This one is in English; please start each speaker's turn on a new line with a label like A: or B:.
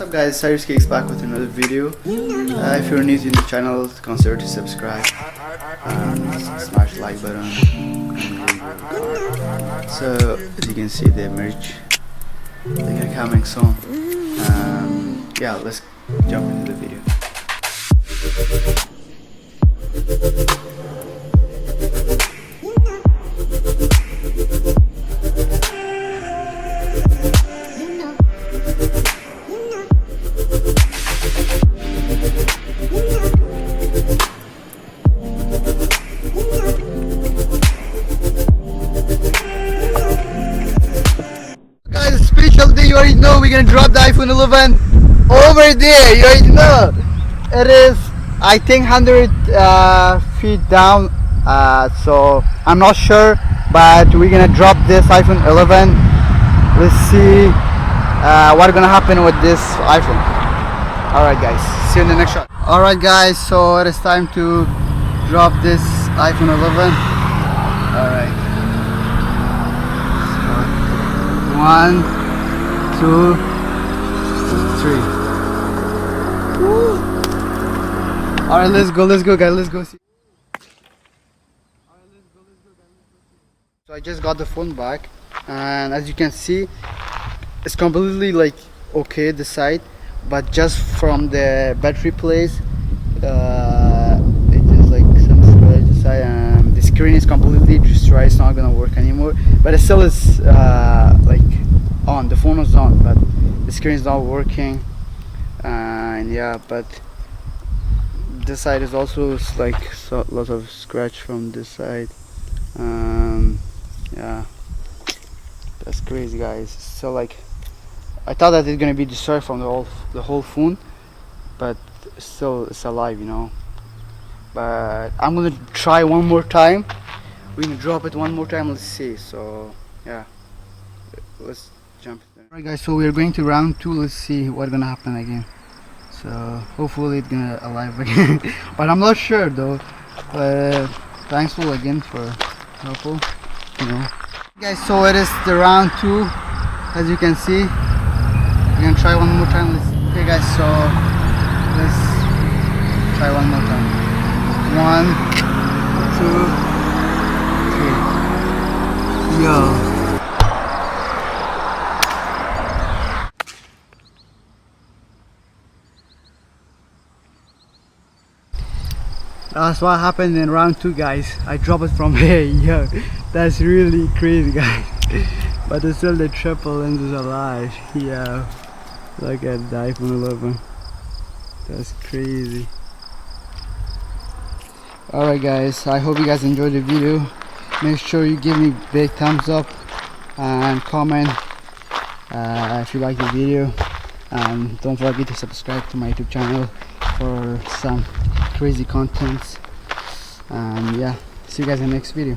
A: What's up guys, Cyrus Cakes back with another video. If you're new to the channel, consider to subscribe and smash the like button. So as you can see, the merch they are coming soon. Yeah, let's jump into the video. Special day, you already know we're gonna drop the iPhone 11 over there. You already know it is, I think, 100 feet down, so I'm not sure, but we're gonna drop this iPhone 11. Let's see what's gonna happen with this iPhone. Alright guys, see you in the next shot. Alright guys, so it is time to drop this iPhone 11. Alright, 1, 2, 3. Alright, let's go guys, let's go see. So I just got the phone back, and as you can see, it's completely like okay this side, but just from the battery place, it just like some scratch this side, and the screen is completely destroyed. It's not gonna work anymore, but it still is like on. The phone is on, but the screen is not working. And yeah, but this side is also like lots of scratch from this side. Yeah, that's crazy guys. So like, I thought that it's gonna be destroyed from the whole phone, but still it's alive, you know. But I'm gonna try one more time. We're gonna drop it one more time. Let's see. So yeah, let's jump there. Alright guys, so we're going to round 2. Let's see what's gonna happen again. So hopefully it's gonna alive again, but I'm not sure though. Thankful again for helpful, you know. Guys, so it is the round 2. As you can see, we're gonna try one more time. Okay guys, so let's try one more time. 1, 2, 3. Yo. That's what happened in round 2 guys. I dropped it from here. Yo, that's really crazy guys. But it's still the triple lens is alive. Yeah, look at the iPhone 11. That's crazy. Alright guys, I hope you guys enjoyed the video. Make sure you give me big thumbs up and comment if you like the video, and don't forget to subscribe to my YouTube channel for some crazy contents. And yeah, see you guys in the next video.